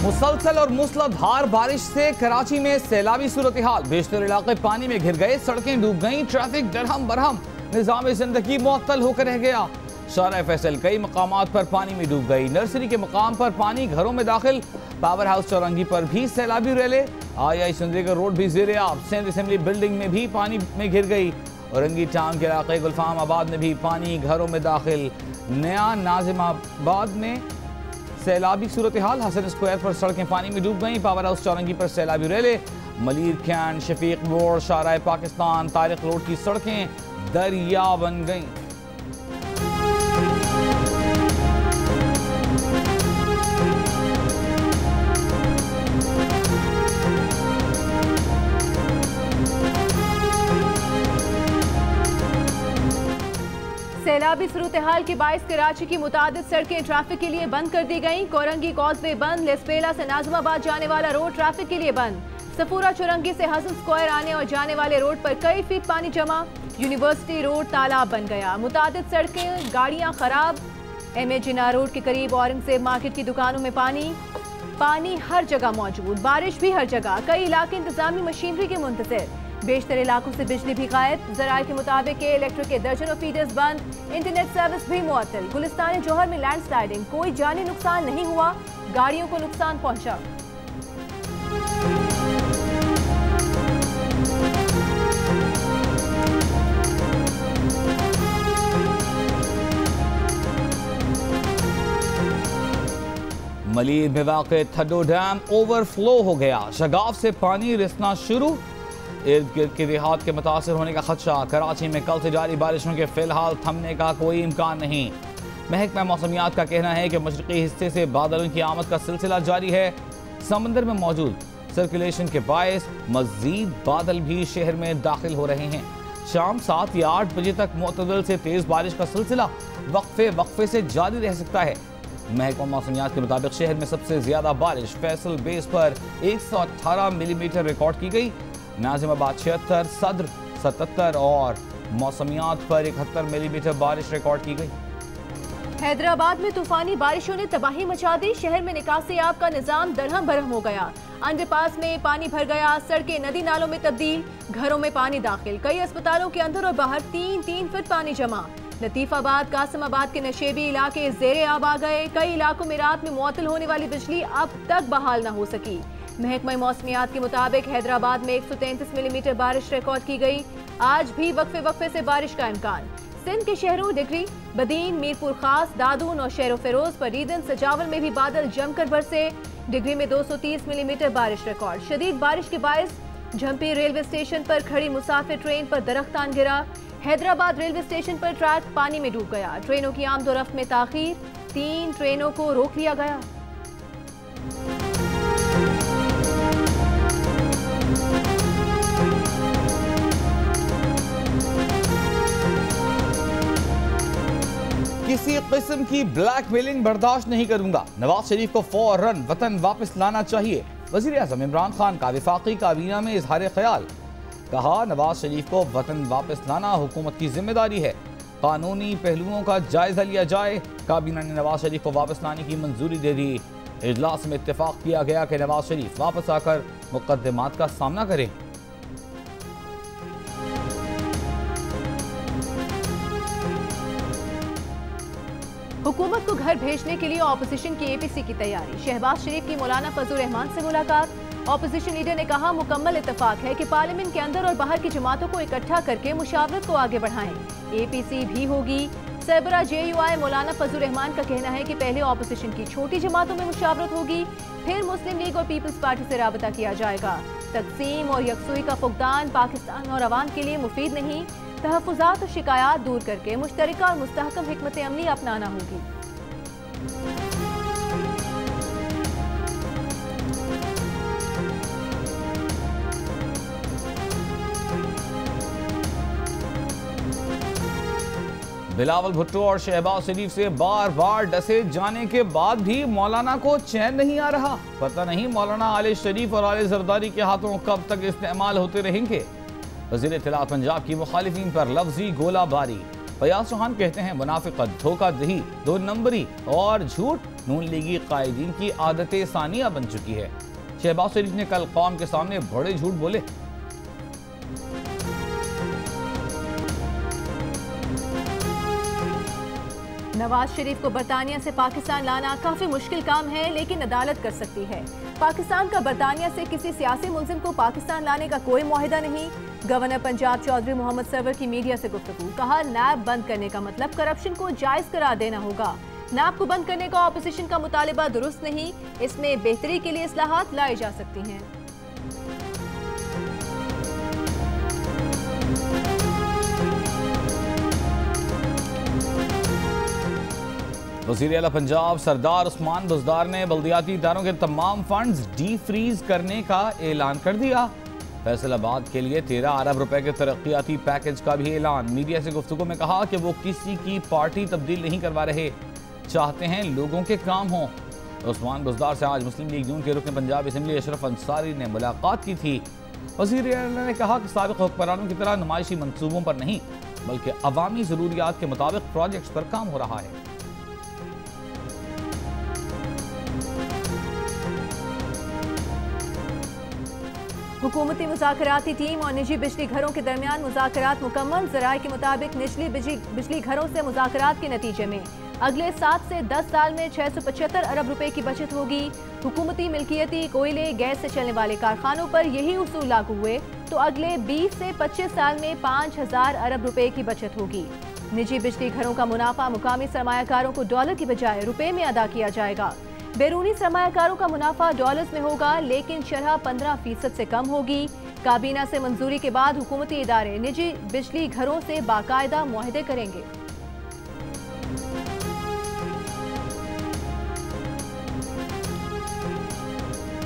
मुसलसल और मूसलाधार बारिश से कराची में सैलाबी सूरत हाल। बेशतर इलाके पानी में घिर गए, सड़कें डूब गईं, ट्रैफिक दरहम बरहम, निज़ाम जिंदगी मुअत्तल होकर रह गया। शारा फैसल कई मकामात पर पानी में डूब गई। नर्सरी के मकाम पर पानी घरों में दाखिल। पावर हाउस चौरंगी पर भी सैलाबी रैले। आई चंद्रीगढ़ रोड भी ज़ेरे आब। सिंध असेंबली बिल्डिंग में भी पानी में घिर गई। औरंगी टाउन के इलाके गुलफाम आबाद में भी पानी घरों में दाखिल। नया नाजिमाबाद में सैलाबी सूरत हाल। हसन स्क्वायर पर सड़कें पानी में डूब गईं। पावर हाउस चौरंगी पर सैलाबी रैले। मलिर खैन, शफीक मोड़, शारा पाकिस्तान, तारिक रोड की सड़कें दरिया बन गईं। सैलाबी सूरत हाल के बायस कराची की मुतादिद सड़कें ट्रैफिक के लिए बंद कर दी गईं। कोरंगी कॉजवे बंद। लेसपेला से नाजमाबाद जाने वाला रोड ट्रैफिक के लिए बंद। सफूरा चौरंगी से हसन स्क्वायर आने और जाने वाले रोड पर कई फीट पानी जमा। यूनिवर्सिटी रोड तालाब बन गया। मुतादिद सड़कें, गाड़ियां खराब। MA जिन्ना रोड के करीब औरंगजेब मार्केट की दुकानों में पानी हर जगह मौजूद। बारिश भी हर जगह। कई इलाके इंतजामी मशीनरी के मुंतज़िर। बेशतर इलाकों से बिजली भी गायब। ज़राए के मुताबिक इलेक्ट्रिक के दर्जनों फीडर्स बंद। इंटरनेट सर्विस भी मुअत्तल। गुलिस्तान जौहर में लैंडस्लाइडिंग, कोई जानी नुकसान नहीं हुआ, गाड़ियों को नुकसान पहुंचा। मलीर में वाक़े थड्डो डैम ओवरफ्लो हो गया। शगाफ से पानी रिसना शुरू। इर्द गिर्द के देहात के मुतासर होने का खदशा। कराची में कल से जारी बारिशों के फिलहाल थमने का कोई इम्कान नहीं। महकमा मौसमियात का कहना है कि मशरक़ी हिस्से से बादलों की आमद का सिलसिला जारी है। समंदर में मौजूद सर्कुलेशन के बायस मजीद बादल भी शहर में दाखिल हो रहे हैं। शाम 7 या 8 बजे तक मुतदल से तेज बारिश का सिलसिला वक्फे से जारी रह सकता है। महकमा मौसमियात के मुताबिक शहर में सबसे ज्यादा बारिश फैसल बेस पर 118 मिलीमीटर रिकॉर्ड की गई। नाजिमाबाद 76, सदर 77 और मौसमियात पर 71 मिलीमीटर बारिश रिकॉर्ड की गई। हैदराबाद में तूफानी बारिशों ने तबाही मचा दी। शहर में निकासी आब का निजाम दरहम बरहम हो गया। अंडरपास में पानी भर गया। सड़कें नदी नालों में तब्दील। घरों में पानी दाखिल। कई अस्पतालों के अंदर और बाहर 3-3 फुट पानी जमा। लतीफाबाद, कासिमाबाद के नशेबी इलाके ज़ेरे आब आ गए। कई इलाकों में रात में मुअत्तल होने वाली बिजली अब तक बहाल न हो सकी। महकमा मौसमियात के मुताबिक हैदराबाद में 133 मिलीमीटर बारिश रिकॉर्ड की गई। आज भी वक्फे से बारिश का इम्कान। सिंध के शहरों डिग्री, बदीन, मीरपुर खास, दादून और शेर फिरोज, परीदन, सजावल में भी बादल जमकर बरसे। डिग्री में 230 मिलीमीटर बारिश रिकॉर्ड। शदीद बारिश के बायस झंपी रेलवे स्टेशन पर खड़ी मुसाफिर ट्रेन पर दरख्तान गिरा। हैदराबाद रेलवे स्टेशन पर ट्रैक पानी में डूब गया। ट्रेनों की आमदोरफ्त में ताखीर। 3 ट्रेनों को रोक लिया गया। किसी किस्म की ब्लैकमेलिंग बर्दाश्त नहीं करूंगा। नवाज शरीफ को फौरन वतन वापस लाना चाहिए। वज़ीर आज़म इमरान खान का वफाकी काबीना में इजहार ख्याल। कहा, नवाज शरीफ को वतन वापस लाना हुकूमत की जिम्मेदारी है। कानूनी पहलुओं का जायजा लिया जाए। काबीना ने नवाज शरीफ को वापस लाने की मंजूरी दे दी। इजलास में इत्तेफाक किया गया कि नवाज शरीफ वापस आकर मुकद्दमात का सामना करें। हुकूमत को घर भेजने के लिए ऑपोजिशन की APC की तैयारी। शहबाज शरीफ की मौलाना फजल रहमान से मुलाकात। ऑपोजिशन लीडर ने कहा, मुकम्मल इत्तेफाक है कि पार्लियामेंट के अंदर और बाहर की जमातों को इकट्ठा करके मुशावरत को आगे बढ़ाएं। APC भी होगी। सरबरा JUI मौलाना फजल रहमान का कहना है कि पहले ऑपोजिशन की छोटी जमातों में मुशावरत होगी, फिर मुस्लिम लीग और पीपल्स पार्टी से राबता किया जाएगा। तकसीम और यकसुई का फुकदान पाकिस्तान और अवाम के लिए मुफीद नहीं। तहफ़्फ़ुज़ात और शिकायत दूर करके मुश्तरका और मुस्तहकम हिकमत अमली अपनाना होगी। बिलावल भुट्टो और शहबाज शरीफ से बार बार डसे जाने के बाद भी मौलाना को चैन नहीं आ रहा। पता नहीं मौलाना आले शरीफ और आले जरदारी के हाथों कब तक इस्तेमाल होते रहेंगे। वज़ीर इत्तलात पंजाब की मुखालिफिन पर लफ्जी गोलाबारी। फयाज चौहान कहते हैं मुनाफिकत, धोखाधड़ी, 2 नंबरी और झूठ नून लीगी कायदीन की आदत सानिया बन चुकी है। शहबाज शरीफ ने कल कौम के सामने बड़े झूठ बोले। नवाज शरीफ को बरतानिया से पाकिस्तान लाना काफी मुश्किल काम है, लेकिन अदालत कर सकती है। पाकिस्तान का बरतानिया से किसी सियासी मुलजिम को पाकिस्तान लाने का कोई मुआहिदा नहीं। गवर्नर पंजाब चौधरी मोहम्मद सरवर की मीडिया से गुफ्तगू, कहा नैब बंद करने का मतलब करप्शन को जायज करार देना होगा। नैब को बंद करने का ऑपोजिशन का मुतालिबा दुरुस्त नहीं, इसमें बेहतरी के लिए इस्लाहात लाई जा सकती हैं। वज़ीर आला पंजाब सरदार उस्मान बुज़दार ने बल्दियाती इदारों के तमाम फंड्स डी फ्रीज करने का ऐलान कर दिया। फैसलाबाद के लिए 13 अरब रुपए के तरक्याती पैकेज का भी ऐलान। मीडिया से गुफ्तगू में कहा कि वो किसी की पार्टी तब्दील नहीं करवा रहे, चाहते हैं लोगों के काम हों। उस्मान बुज़दार से आज मुस्लिम लीग नून के रुकन पंजाब असेंबली अशरफ अंसारी ने मुलाकात की थी। वज़ीर आला ने कहा कि साबिक़ हुक्मरानों की तरह नुमाइशी मंसूबों पर नहीं, बल्कि अवामी ज़रूरियात के मुताबिक प्रोजेक्ट्स पर काम हो रहा है। हुकूमती मुज़ाकराती टीम और निजी बिजली घरों के दरमियान मुज़ाकरात मुकम्मल। ज़राए के मुताबिक निचली बिजली घरों से मुज़ाकरात के नतीजे में अगले 7 से 10 साल में 675 अरब रुपए की बचत होगी। हुकूमती मिल्कियती कोयले गैस से चलने वाले कारखानों पर यही उसूल लागू हुए तो अगले 20 से 25 साल में 5000 अरब रुपए की बचत होगी। निजी बिजली घरों का मुनाफा मुकामी सरमायाकारों को डॉलर की बजाय रुपए में अदा किया जाएगा। बैरूनी सरमायाकारों का मुनाफा डॉलर्स में होगा, लेकिन शरह 15% से कम होगी। काबीना से मंजूरी के बाद हुकूमती इदारे निजी बिजली घरों से बाकायदा मुआहदे करेंगे।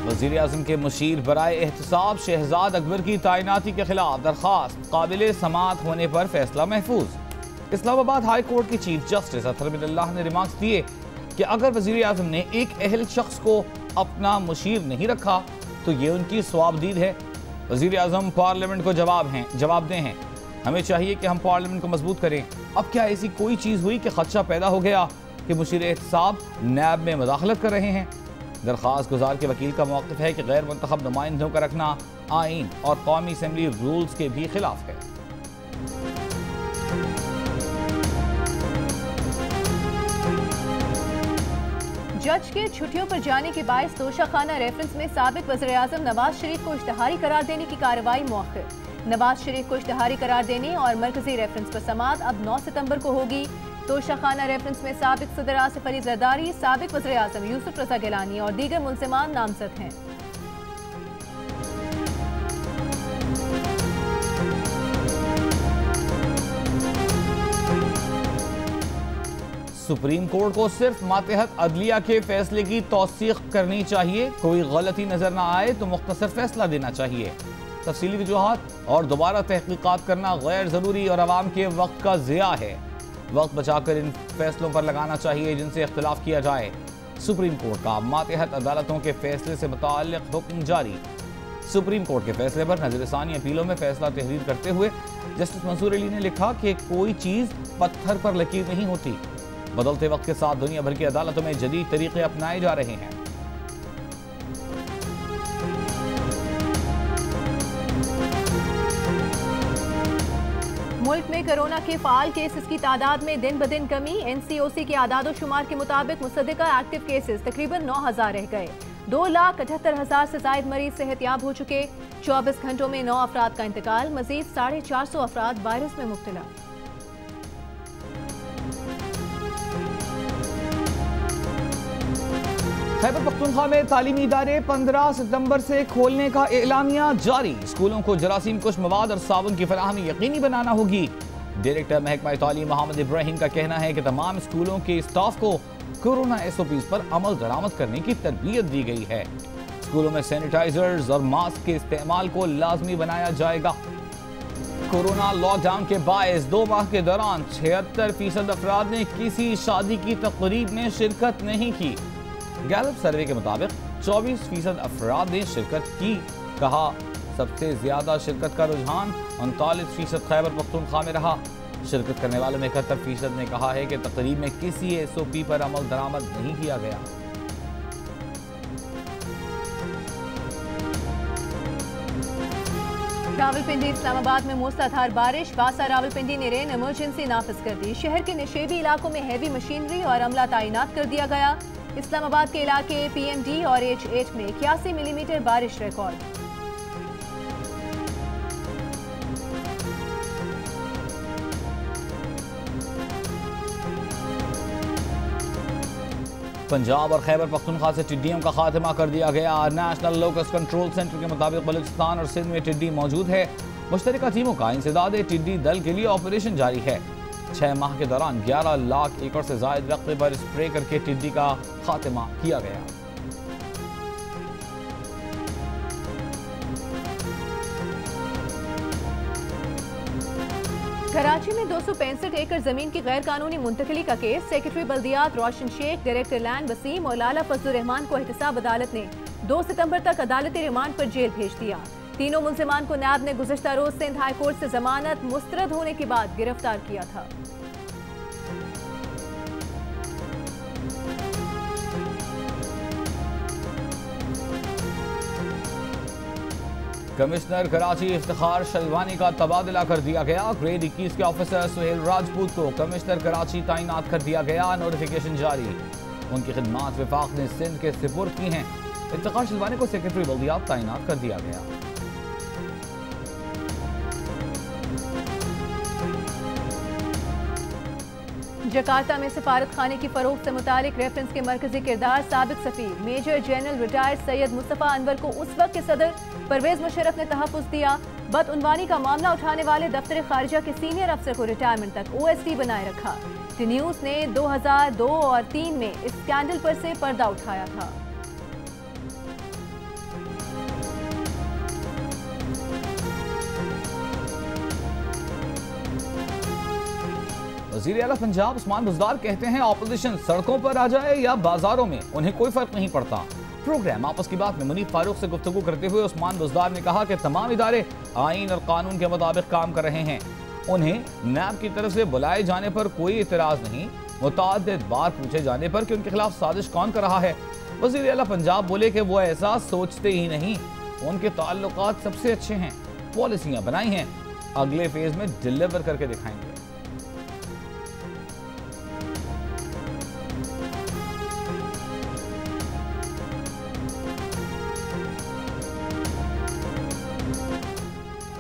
वज़ीर आज़म के मुशीर बराए एहतसाब शहजाद अकबर की तैनाती के खिलाफ दरखास्त काबिल समाअत होने पर फैसला महफूज। इस्लामाबाद हाई कोर्ट के चीफ जस्टिस अतहर बिल्लाह ने रिमार्क्स दिए कि अगर वज़ीर आज़म ने एक अहल शख्स को अपना मुशीर नहीं रखा तो ये उनकी सवाबदीद है। वज़ीर आज़म पार्लियामेंट को जवाबदेह हैं। हमें चाहिए कि हम पार्लियामेंट को मजबूत करें। अब क्या ऐसी कोई चीज़ हुई कि खदशा पैदा हो गया कि मुशीर एहतसाब नैब में मुदाखलत कर रहे हैं? दरख्वास्त गुजार के वकील का मौक़िफ़ है कि गैर मुंतखब नुमाइंदों का रखना आइन और कौमी असम्बली रूल्स के भी खिलाफ है। जज के छुट्टियों पर जाने के बायस तोशाखाना रेफरेंस में साबिक वज़ीर आज़म नवाज शरीफ को इश्तिहारी करार देने की कार्रवाई मौखिर। नवाज शरीफ को इश्तिहारी करार देने और मरकजी रेफरेंस पर समाअत अब 9 सितंबर को होगी। तोशाखाना रेफरेंस में साबिक सदर आसिफ अली जरदारी, साबिक वज़ीर आज़म यूसुफ रज़ा गिलानी और दीगर मुल्ज़िमान नामज़द हैं। सुप्रीम कोर्ट को सिर्फ मातहत अदलिया के फैसले की तौसीक करनी चाहिए। कोई गलती नजर ना आए तो मुख्तसर फैसला देना चाहिए। तफसीली वजूहात और दोबारा तहकीकात करना गैर ज़रूरी और आवाम के वक्त का ज़िया है। वक्त बचाकर इन फैसलों पर लगाना चाहिए जिनसे इख्तिलाफ किया जाए। सुप्रीम कोर्ट का मातहत अदालतों के फैसले से मुताल्लिक़ हुक्म जारी। सुप्रीम कोर्ट के फैसले पर नज़रसानी अपीलों में फैसला तहरीर करते हुए जस्टिस मंसूर अली ने लिखा कि कोई चीज़ पत्थर पर लकीर नहीं होती। बदलते वक्त के साथ दुनिया भर की अदालतों में जदीद तरीके अपनाए जा रहे हैं। मुल्क में कोरोना के फाल केसेस की तादाद में दिन ब दिन कमी। NCOC के आदादो शुमार के मुताबिक मुसद्दिका एक्टिव केसेस तकरीबन 9000 रह गए। 2,78,000 से जायद मरीज सेहतयाब हो चुके। 24 घंटों में 9 अफराद का इंतकाल। मजीद 450 अफराद वायरस में मुब्तला। खैबर पख्तूनख्वा में तालीमी इदारे 15 सितंबर से खोलने का एलानिया जारी। स्कूलों को जरासीम कुश मवाद और साबुन की फराहमी यकीनी बनाना होगी। डायरेक्टर महकमा तालीम मोहम्मद इब्राहिम का कहना है कि तमाम स्कूलों के स्टाफ को कोरोना SOPs पर अमल दरामद करने की तरबियत दी गई है। स्कूलों में सैनिटाइजर्स और मास्क के इस्तेमाल को लाजमी बनाया जाएगा। कोरोना लॉकडाउन के बायस 2 माह के दौरान 76% अफराद ने किसी शादी की तकरीब में शिरकत नहीं की। गैलप सर्वे के मुताबिक 24% अफराद ने शिरकत की। कहा सबसे ज्यादा शिरकत का रुझान 39% खैबर पख्तूनख्वा में रहा। शिरकत करने वालों में 71% ने कहा है कि तकरीब में किसी SOP पर अमल दरामद नहीं किया गया। रावलपिंडी इस्लामाबाद में मूसलाधार बारिश, वासा रावलपिंडी ने रेन इमरजेंसी नाफिज कर दी। शहर के निशेबी इलाकों में हैवी मशीनरी और अमला तैनात कर दिया गया। इस्लामाबाद के इलाके PMD और H8 में 81 मिलीमीटर बारिश रिकॉर्ड। पंजाब और खैबर पख्तूनख्वा से टिड्डियों का खात्मा कर दिया गया। नेशनल लोकस कंट्रोल सेंटर के मुताबिक बलूचिस्तान और सिंध में टिड्डी मौजूद है। मुश्तरका टीमों का इंसदाद टिड्डी दल के लिए ऑपरेशन जारी है। 6 माह के दौरान 11 लाख एकड़ से जायद रकबे पर स्प्रे करके टिड्डी का खात्मा किया गया। कराची में 265 एकड़ जमीन की गैर कानूनी मुंतकली का केस। सेक्रेटरी बल्दियात रोशन शेख, डायरेक्टर लैंड वसीम और लाला फजलुर रहमान को एहतसाब अदालत ने 2 सितंबर तक अदालती रिमांड पर जेल भेज दिया। तीनों मुलजिमान को नैब ने गुज़िश्ता रोज सिंध हाई कोर्ट से जमानत मुस्तरद होने के बाद गिरफ्तार किया था। कमिश्नर कराची इफ्तिखार शलवानी का तबादला कर दिया गया। ग्रेड 21 के ऑफिसर सुहेल राजपूत को कमिश्नर कराची तैनात कर दिया गया। नोटिफिकेशन जारी। उनकी खिदमात विफाक ने सिंध के सुपुर्द की हैं। इफ्तिखार शलवानी को सेक्रेटरी बल्दियात तैनात कर दिया गया। जकार्ता में सफारत खाने की फरोख्त से मुतालिक रेफरेंस के मरकजी किरदार साबिक सफीर major general retired Syed Mustafa Anwar को उस वक्त के सदर परवेज मुशर्रफ ने तहफ़्फ़ुज़ दिया। बदउनवानी का मामला उठाने वाले दफ्तर खारिजा के सीनियर अफसर को रिटायरमेंट तक OSD बनाए रखा। टी न्यूज़ ने 2002 और 3 में इस स्कैंडल पर से पर्दा उठाया था। वज़ीर आला पंजाब उस्मान बुज़दार कहते हैं ऑपोजिशन सड़कों पर आ जाए या बाजारों में उन्हें कोई फर्क नहीं पड़ता। प्रोग्राम आपस की बात में मुनीफ फारूक से गुफ्तगू करते हुए उस्मान बुज़दार ने कहा कि तमाम इदारे आईन और कानून के मुताबिक काम कर रहे हैं। उन्हें नैब की तरफ से बुलाए जाने पर कोई इतराज नहीं। मुतअद्दिद बार पूछे जाने पर कि उनके खिलाफ साजिश कौन कर रहा है, वज़ीर आला पंजाब बोले कि वो ऐसा सोचते ही नहीं, उनके ताल्लुकात सबसे अच्छे हैं, पॉलिसियाँ बनाई हैं, अगले फेज में डिलीवर करके दिखाएंगे।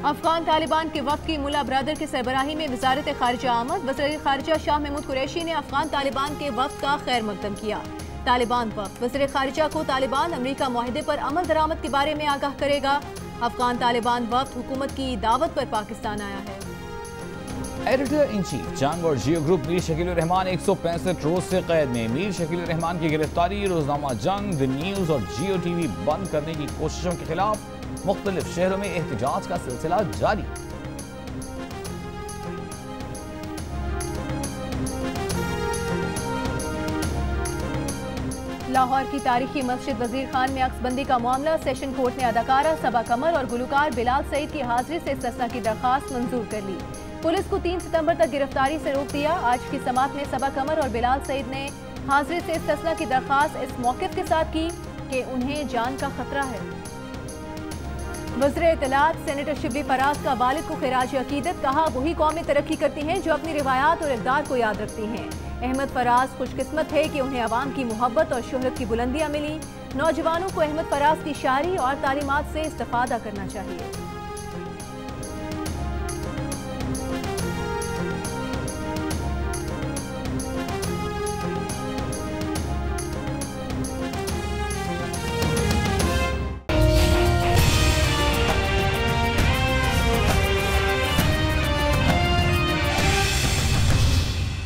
अफगान तालिबान के वक्त की मुल्ला ब्रदर की सरबराही में वजारत खारिजा आमद। वज़ीर खारिजा शाह महमूद कुरैशी ने अफगान तालिबान के वक्त का खैर मकदम किया। तालिबान वक्त वज़ीर खारिजा को तालिबान अमरीका मुआहदे पर अमल दरामद के बारे में आगाह करेगा। अफगान तालिबान वक्त हुकूमत की दावत पर पाकिस्तान आया है। एडिटर इन चीफ जंग और जियो ग्रुप मीर शकील रहमान 165 रोज से कैद में। मीर शकील रहमान की गिरफ्तारी, रोजनामा जंग, द न्यूज और जियो टीवी बंद करने की कोशिशों के खिलाफ मुख्तलिफ शहरों में एहतजाज का सिलसिला जारी। लाहौर की तारीखी मस्जिद वजीर खान में अक्सबंदी का मामला। सेशन कोर्ट ने अदाकारा सबा कमर और गुलकार बिलाल सईद की हाजिरी से इस्तिस्ना की दरखास्त मंजूर कर ली। पुलिस को 3 सितंबर तक गिरफ्तारी से रोक दिया। आज की समात में सबा कमर और बिलाल सईद ने हाजिरी से इस्तिस्ना की दरखास्त इस मौक़िफ़ के साथ की कि उन्हें जान का खतरा है। वज़ीर इत्तलात सेनेटर शिबली फराज का वालिद को खिराज अकीदत, कहा वही कौमें तरक्की करती हैं जो अपनी रिवायात और इक़दार को याद रखती हैं। अहमद फराज खुशकिस्मत थे कि उन्हें अवाम की मोहब्बत और शोहरत की बुलंदियाँ मिली। नौजवानों को अहमद फराज की शायरी और तालीमात से इस्तिफ़ादा करना चाहिए।